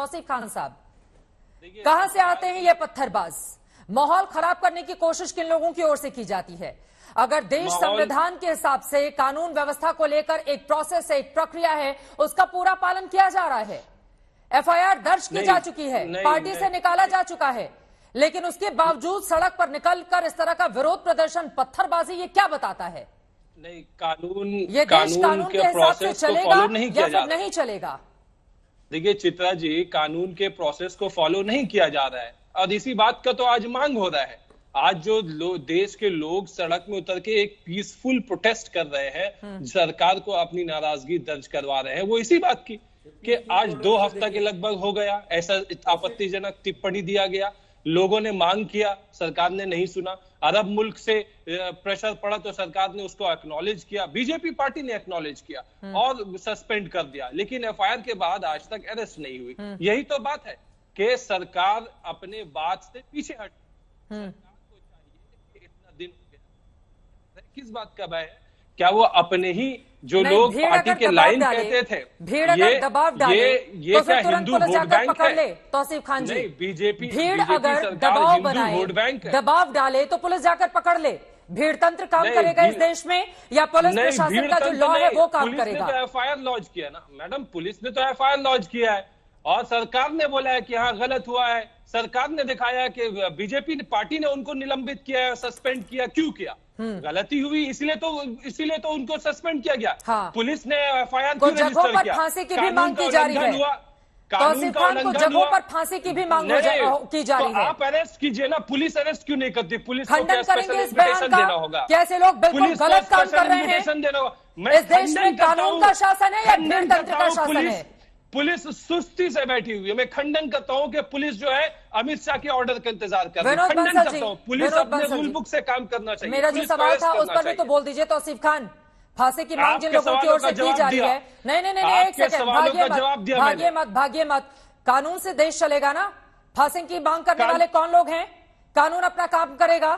तौसीफ खान साहब, कहां से आते हैं ये पत्थरबाज? माहौल खराब करने की कोशिश किन लोगों की ओर से की जाती है? अगर देश संविधान के हिसाब से कानून व्यवस्था को लेकर एक प्रोसेस है, एक प्रक्रिया है, उसका पूरा पालन किया जा रहा है। एफआईआर दर्ज की जा चुकी है, पार्टी से निकाला जा चुका है, लेकिन उसके बावजूद सड़क पर निकलकर इस तरह का विरोध प्रदर्शन, पत्थरबाजी, ये क्या बताता है? नहीं, कानून ये देश कानून के हिसाब से चलेगा या फिर नहीं चलेगा? देखिए चित्रा जी, कानून के प्रोसेस को फॉलो नहीं किया जा रहा है और इसी बात का तो आज मांग हो रहा है। आज जो देश के लोग सड़क में उतर के एक पीसफुल प्रोटेस्ट कर रहे हैं, सरकार को अपनी नाराजगी दर्ज करवा रहे हैं, वो इसी बात की कि आज 2 हफ्ता के लगभग हो गया, ऐसा आपत्तिजनक टिप्पणी दिया गया, लोगों ने मांग किया, सरकार ने नहीं सुना। अरब मुल्क से प्रेशर पड़ा तो सरकार ने उसको एक्नॉलेज किया, बीजेपी पार्टी ने एक्नॉलेज किया और सस्पेंड कर दिया, लेकिन एफआईआर के बाद आज तक अरेस्ट नहीं हुई। यही तो बात है कि सरकार अपने बात से पीछे हट। सरकार को चाहिए कि इतना दिन हो गया, किस बात का भय है? क्या वो अपने ही जो लोग पार्टी के लाइन कहते थे, भीड़ अगर दबाव डाले ये तो क्या तुरंत हिंदू वोट बैंक पकड़ ले? है? तौसीफ खान जी, नहीं, बीजेपी भीड़ अगर दबाव बनाए, दबाव डाले तो पुलिस जाकर पकड़ ले। भीड़ तंत्र काम करेगा इस देश में या पुलिस प्रशासन का जो लॉ है वो काम करेगा? पुलिस ने तो एफआईआर लॉन्च किया ना मैडम, पुलिस ने तो एफआईआर लॉन्च किया है और सरकार ने बोला है कि हाँ गलत हुआ है। सरकार ने दिखाया है कि बीजेपी पार्टी ने उनको निलंबित किया है, सस्पेंड किया। क्यों किया? गलती हुई इसलिए तो उनको सस्पेंड किया गया। हाँ। पुलिस ने एफआईआर क्यों रजिस्टर किया? फांसी की भी मांग की जा रही है। तौसीफ खान को जगहों पर फांसी की भी मांग की जा रही है। आप अरेस्ट कीजिए ना, पुलिस अरेस्ट क्यों नहीं करती? पुलिस खंडन करेंगे इस बयान का? कैसे लोग बिल्कुल गलत काम कर रहे हैं? इस देश में कानून का शासन है या भीड़ तंत्र का शासन है? पुलिस सुस्ती से बैठी हुई है। मैं खंडन करता हूं कि पुलिस जो है अमित शाह के ऑर्डर का इंतजार कर रही है। खंडन करता हूं, पुलिस अपने रूल बुक से काम करना चाहिए। मेरा जो सवाल था उस पर भी तो बोल दीजिए तौसीफ खान। फांसी की मांग जिन लोगों की ओर से की जा रही है, नहीं, एक सेकंड, भागिए मत। कानून से देश चलेगा ना? फांसी की मांग करने वाले कौन लोग हैं? कानून अपना काम करेगा?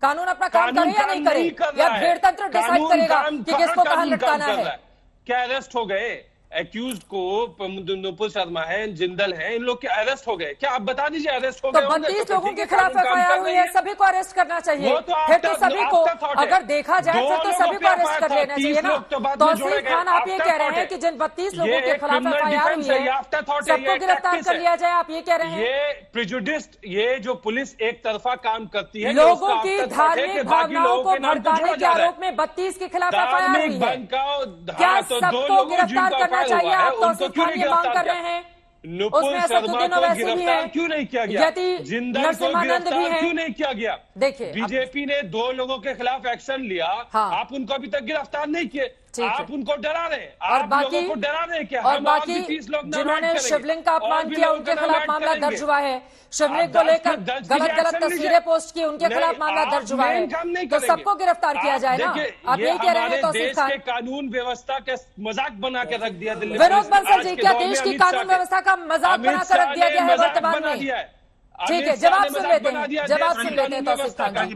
कानून अपना काम करे या नहीं करे? या भीड़ तंत्र डिसाइड करेगा कि किसको कहां लटकाना है? क्या अरेस्ट हो गए? एक्यूज को नुपुर शर्मा है, जिंदल है, इन लोग के अरेस्ट हो गए क्या? आप बता दीजिए अरेस्ट हो गए? तो 32 लोगों के खिलाफ एफआईआर हुई है, सभी को अरेस्ट करना चाहिए। फिर तो सभी को, अगर देखा जाए तो सभी को अरेस्ट कर लेना चाहिए ना। तौसीफ खान, आप ये कह रहे हैं कि जिन 32 लोगों के खिलाफ एफआईआर हुई है सबको गिरफ्तार कर लिया जाए, आप ये कह रहे हैं? ये प्रेजुडिस्ट, ये जो पुलिस एक तरफा काम करती है, लोगों की धार्मिक भावनाओं को भड़काने के आरोप में 32 के खिलाफ एफआईआर हुई है। क्या सबको गिरफ्तार करना चाहिए? आप तौसीफ खान ये मांग कर रहे हैं? नुपुर शर्मा को गिरफ्तार क्यों नहीं किया गया? जिंदल को गिरफ्तार क्यों नहीं किया गया? देखिए, बीजेपी ने 2 लोगों के खिलाफ एक्शन लिया। हाँ। आप उनको अभी तक गिरफ्तार नहीं किए। आप उनको डरा रहे हैं। और आप बाकी लोगों को डरा रहे हैं क्या? और बाकी जिन्होंने शिवलिंग का अपमान किया उनके खिलाफ मामला दर्ज हुआ है। शिवलिंग को लेकर गलत तस्वीरें पोस्ट की, उनके खिलाफ मामला दर्ज हुआ है। तो सबको गिरफ्तार किया जाए ना? आप यही कह रहे हैं तौसीफ खान? कानून व्यवस्था का मजाक बना के रख दिया दिल्ली। विनोद बंसल जी, क्या देश की कानून व्यवस्था का मजाक बनाकर रख दिया गया है वर्तमान में? ठीक है, जवाब सुन लेते हैं तौसीफ खान जी।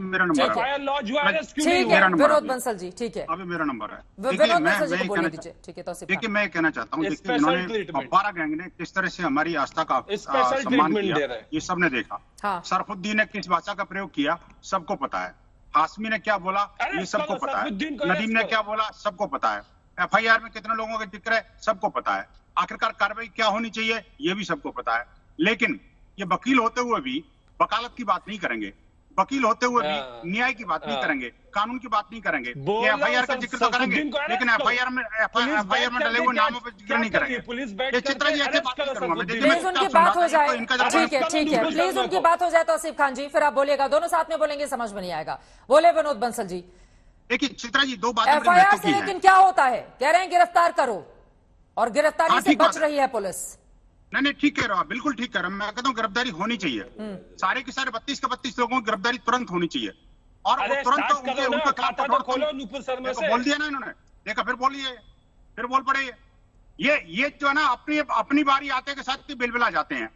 ठीक है विनोद बंसल जी, ठीक है, अभी मेरा नंबर है। विनोद बंसल जी को बोलिए दीजिए। ठीक है तौसीफ, देखिए मैं कहना चाहता हूँ, देखिए इन्होंने 12 गैंग ने किस तरह से हमारी आस्था का सम्मान किया, ये सबने देखा। सरफुद्दीन ने किस भाषा का प्रयोग किया सबको पता है। हाशमी ने क्या बोला ये सबको पता है। नदीम ने क्या बोला सबको पता है। एफआईआर में कितने लोगों का जिक्र है सबको पता है। आखिरकार कार्रवाई क्या होनी चाहिए ये भी सबको पता है। लेकिन ये वकील होते हुए भी वकालत की बात नहीं करेंगे, वकील होते हुए भी न्याय की बात नहीं करेंगे, कानून की बात नहीं करेंगे। ये एफआईआर का जिक्र तो करेंगे लेकिन एफआईआर में डले हुए नामों पर जिक्र नहीं करेंगे। ये चित्रा जी ऐसे बात नहीं करूंगा। प्लीज उनकी बात हो जाए। ठीक है, प्लीज उनकी बात हो जाए तौसीफ खान जी, फिर आप बोलिएगा। दोनों साथ में बोलेंगे, समझ में नहीं आएगा। बोले विनोद बंसल जी। देखिए चित्रा जी, 2 बातें एफआईआर से लेकिन क्या होता है? कह रहे हैं गिरफ्तार करो और गिरफ्तारी से बच रही है पुलिस। नहीं ठीक कह रहा हूँ, बिल्कुल ठीक कह रहा हूँ। मैं कहता हूँ गिरफ्तारी होनी चाहिए। सारे के सारे 32 के 32 लोगों की गिरफ्तारी तुरंत होनी चाहिए। और तुरंत उनका खाता खोलो। नुपुर शर्मा से बोल दिया ना इन्होंने, देखा फिर बोलिए, फिर बोल पड़े। ये जो है ना अपनी बारी आते के साथ बिलबिला जाते हैं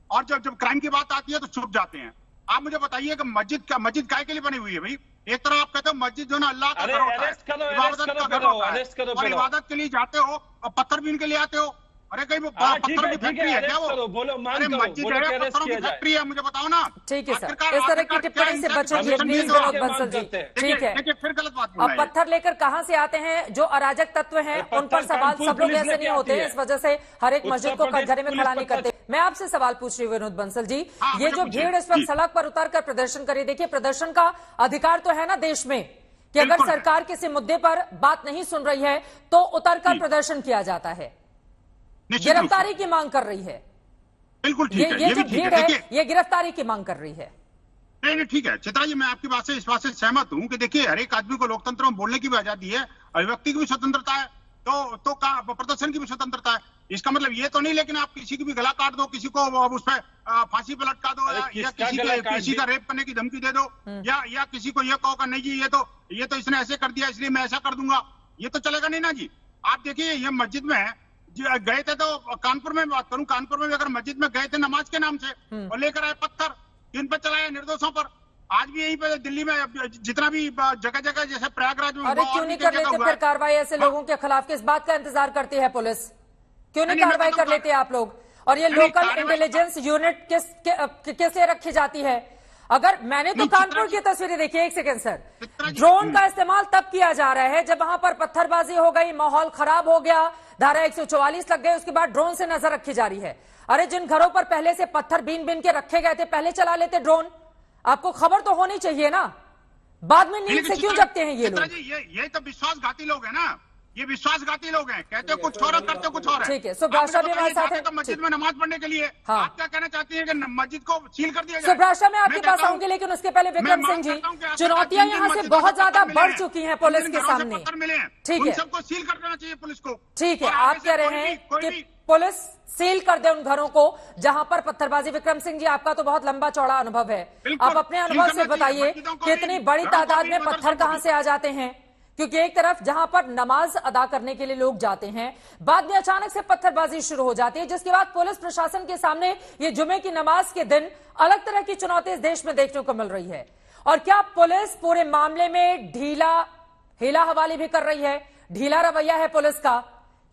और जब क्राइम की बात आती है तो चुप जाते हैं। आप मुझे बताइए कि मस्जिद काय के लिए बनी हुई है भाई? एक तरह आप कहते हो मस्जिद जो है ना अल्लाह का घर होता है, इबादत का घर होता है, और इबादत के लिए जाते हो और पत्थर बीन के लिए आते हो। अरे कहीं वो पत्थर की फैक्ट्री है क्या वो? बोलो अरे मस्जिद है, पत्थरों की फैक्ट्री है, मुझे बताओ ना। ठीक है सर, इस तरह की टिप्पणी से बचेंगे प्लीज विनोद बंसल जी। ठीक है, फिर गलत बात। अब पत्थर लेकर कहां से आते हैं जो अराजक तत्व हैं, उन पर सवाल, सब लोग ऐसे नहीं होते हैं, इस वजह से हर एक मस्जिद को कटघरे में खड़ा नहीं करते। मैं आपसे सवाल पूछ रही हूँ विनोद बंसल जी, ये जो भीड़ इस वक्त सड़क पर उतरकर प्रदर्शन करी, देखिए प्रदर्शन का अधिकार तो है ना देश में कि अगर सरकार किसी मुद्दे पर बात नहीं सुन रही है तो उतरकर प्रदर्शन किया जाता है, गिरफ्तारी की मांग कर रही है। बिल्कुल ठीक है, ये जो भीड़ है ये गिरफ्तारी की मांग कर रही है। नहीं ठीक है चित्रा जी, मैं आपकी बात से इस बात से सहमत हूं कि देखिए हर एक आदमी को लोकतंत्र में बोलने की भी आजादी है, अभिव्यक्ति की भी स्वतंत्रता है, तो प्रदर्शन की भी स्वतंत्रता है। इसका मतलब ये तो नहीं लेकिन आप किसी की भी गला काट दो, किसी को उस पर फांसी पे लटका दो, या किसी का रेप करने की धमकी दे दो, या किसी को ये कहो नहीं जी ये तो इसने ऐसे कर दिया इसलिए मैं ऐसा कर दूंगा, ये तो चलेगा नहीं ना जी। आप देखिए ये मस्जिद में गए थे, तो कानपुर में बात करूं, कानपुर में अगर मस्जिद में गए थे नमाज के नाम से और लेकर आए पत्थर, किन पर चलाए? निर्दोषों पर। आज भी यहीं पे दिल्ली में जितना भी जगह जगह जैसे प्रयागराज में, अरे क्यों नहीं कर लेते फिर कार्रवाई ऐसे लोगों के खिलाफ? किस बात का इंतजार करती है पुलिस? क्यों नहीं कार्रवाई कर लेते आप लोग? और ये लोकल इंटेलिजेंस यूनिट किस लिए रखी जाती है? अगर मैंने तो कानपुर की तस्वीरें देखी, एक सेकेंड सर, ड्रोन का इस्तेमाल तब किया जा रहा है जब वहां पर पत्थरबाजी हो गई, माहौल खराब हो गया, धारा 144 लग गई, उसके बाद ड्रोन से नजर रखी जा रही है। अरे जिन घरों पर पहले से पत्थर बीन बीन के रखे गए थे पहले चला लेते ड्रोन, आपको खबर तो होनी चाहिए ना, बाद में नींद से क्यों जगते हैं ये लोग? ये तो विश्वासघाती लोग हैं ना, ये विश्वासघाती लोग हैं, कहते कुछ और करते कुछ और है। ठीक है, सुभाषा भी हमारे साथ है तो मस्जिद में नमाज पढ़ने के लिए। हाँ। आप क्या कहना चाहती हैं कि मस्जिद को सील कर दिया जाए? सुभाषा में आपके पास आऊंगी, लेकिन उसके पहले विक्रम सिंह जी, चुनौतियां यहाँ से बहुत ज्यादा बढ़ चुकी हैं पुलिस के सामने। ठीक है, सबको सील कर देना चाहिए पुलिस को। ठीक है, आप कह रहे हैं कि पुलिस सील कर दे उन घरों को जहां पर पत्थरबाजी। विक्रम सिंह जी, आपका तो बहुत लंबा चौड़ा अनुभव है, आप अपने अनुभव से बताइए कि इतनी बड़ी तादाद में पत्थर कहां से आ जाते हैं? क्योंकि एक तरफ जहां पर नमाज अदा करने के लिए लोग जाते हैं, बाद में अचानक से पत्थरबाजी शुरू हो जाती है, जिसके बाद पुलिस प्रशासन के सामने ये जुमे की नमाज के दिन अलग तरह की चुनौती इस देश में देखने को मिल रही है। और क्या पुलिस पूरे मामले में हीला हवाली भी कर रही है? ढीला रवैया है पुलिस का,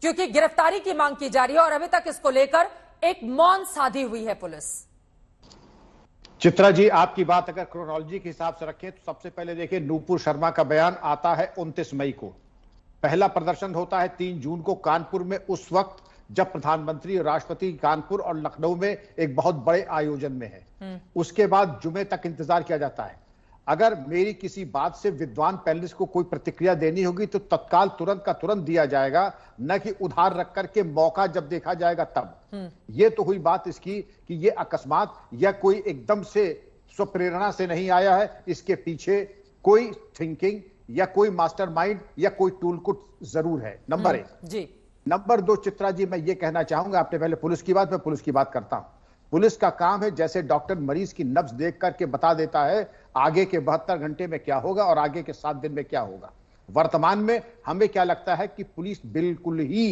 क्योंकि गिरफ्तारी की मांग की जा रही है और अभी तक इसको लेकर एक मौन साधी हुई है पुलिस। चित्रा जी, आपकी बात अगर क्रोनोलॉजी के हिसाब से रखें तो सबसे पहले देखिए, नूपुर शर्मा का बयान आता है 29 मई को, पहला प्रदर्शन होता है 3 जून को कानपुर में, उस वक्त जब प्रधानमंत्री और राष्ट्रपति कानपुर और लखनऊ में एक बहुत बड़े आयोजन में है। उसके बाद जुमे तक इंतजार किया जाता है। अगर मेरी किसी बात से विद्वान पैनलिस्ट को कोई प्रतिक्रिया देनी होगी तो तत्काल तुरंत का तुरंत दिया जाएगा, न कि उधार रख करके मौका जब देखा जाएगा तब। ये तो हुई बात इसकी कि ये अकस्मात या कोई एकदम से स्वप्रेरणा से नहीं आया है, इसके पीछे कोई थिंकिंग या कोई मास्टरमाइंड या कोई टूलकिट जरूर है। नंबर 1 जी। नंबर 2 चित्रा जी, मैं ये कहना चाहूंगा, आपने पहले पुलिस की बात, मैं पुलिस की बात करता हूं। पुलिस का काम है जैसे डॉक्टर मरीज की नब्ज देख करके बता देता है आगे के 72 घंटे में क्या होगा और आगे के 7 दिन में क्या होगा। वर्तमान में हमें क्या लगता है कि पुलिस बिल्कुल ही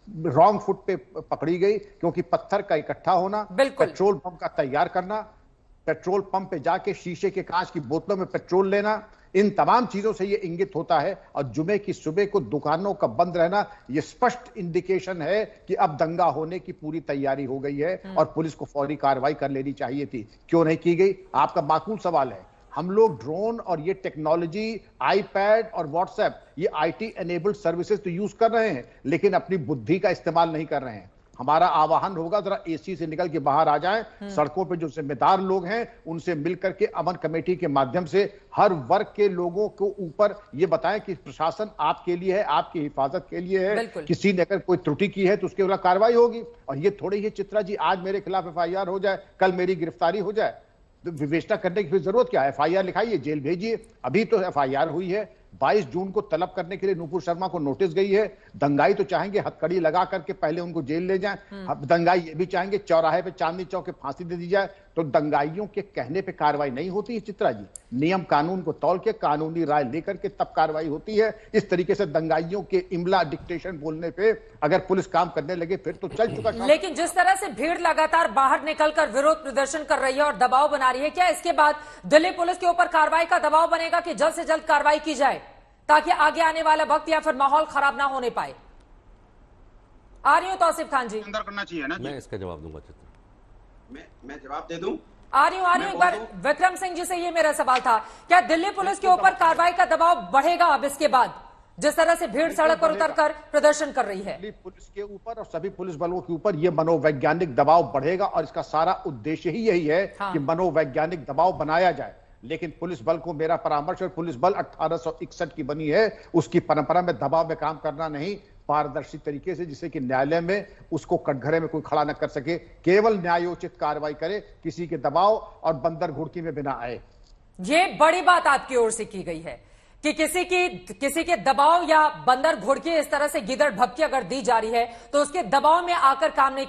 रॉन्ग फुट पे पकड़ी गई, क्योंकि पत्थर का इकट्ठा होना, पेट्रोल पंप का तैयार करना, पेट्रोल पंप पे जाके शीशे के कांच की बोतलों में पेट्रोल लेना, इन तमाम चीजों से यह इंगित होता है। और जुमे की सुबह को दुकानों का बंद रहना यह स्पष्ट इंडिकेशन है कि अब दंगा होने की पूरी तैयारी हो गई है और पुलिस को फौरी कार्रवाई कर लेनी चाहिए थी। क्यों नहीं की गई? आपका माकूल सवाल है। हम लोग ड्रोन और ये टेक्नोलॉजी, आईपैड और व्हाट्सएप, ये आईटी एनेबल्ड सर्विसेज तो यूज कर रहे हैं, लेकिन अपनी बुद्धि का इस्तेमाल नहीं कर रहे हैं। हमारा आह्वान होगा जरा एसी से निकल के बाहर आ जाएं, सड़कों पे जो जिम्मेदार लोग हैं उनसे मिलकर के अमन कमेटी के माध्यम से हर वर्ग के लोगों को ऊपर ये बताएं कि प्रशासन आपके लिए है, आपकी हिफाजत के लिए है। किसी ने अगर कोई त्रुटि की है तो उसके खिलाफ कार्रवाई होगी। और ये थोड़ी ही चित्रा जी आज मेरे खिलाफ एफआईआर हो जाए, कल मेरी गिरफ्तारी हो जाए, तो विवेचना करने की फिर जरूरत क्या है? एफआईआर लिखाइए, जेल भेजिए। अभी तो एफआईआर हुई है, 22 जून को तलब करने के लिए नूपुर शर्मा को नोटिस गई है। दंगाई तो चाहेंगे हथकड़ी लगा करके पहले उनको जेल ले जाएं, दंगाई ये भी चाहेंगे चौराहे पे चांदनी चौक के फांसी दे दी जाए। तो दंगाइयों के कहने पे कार्रवाई नहीं होती है चित्रा जी, नियम कानून को तौल के कानूनी राय लेकर के तब कार्रवाई होती है। इस तरीके से दंगाइयों के इमला डिक्टेशन बोलने पे अगर पुलिस काम करने लगे फिर तो चल चुका काम। लेकिन जिस तरह से भीड़ लगातार बाहर निकलकर विरोध प्रदर्शन कर रही है और दबाव बना रही है, क्या इसके बाद दिल्ली पुलिस के ऊपर कार्रवाई का दबाव बनेगा कि जल्द से जल्द कार्रवाई की जाए ताकि आगे आने वाला वक्त या फिर माहौल खराब ना होने पाए? आ रही हूँ तौसीफ खान जी, अंदर करना चाहिए ना। मैं इसका जवाब दूंगा। मैं जवाब दे दूं? आ रही हूँ एक बार विक्रम सिंह जी से ये मेरा सवाल था, क्या दिल्ली पुलिस के ऊपर कार्रवाई का दबाव बढ़ेगा अब इसके बाद, जिस तरह से भीड़ सड़क पर उतरकर प्रदर्शन कर रही है? दिल्ली पुलिस के ऊपर और सभी पुलिस बलों के ऊपर यह मनोवैज्ञानिक दबाव बढ़ेगा और इसका सारा उद्देश्य ही यही है कि मनोवैज्ञानिक दबाव बनाया जाए। लेकिन पुलिस बल को मेरा परामर्श, और पुलिस बल 1861 की बनी है, उसकी परंपरा में दबाव में काम करना नहीं, पारदर्शी तरीके से, जिससे कि न्यायालय में उसको कटघरे में कोई खड़ा न कर सके, केवल न्यायोचित कार्रवाई करे, किसी के दबाव और बंदर घुड़की में बिना आए। ये बड़ी बात आपकी ओर से की गई है कि किसी के दबाव या बंदर घुड़की इस तरह से गिदड़ भपकी अगर दी जा रही है तो उसके दबाव में आकर काम नहीं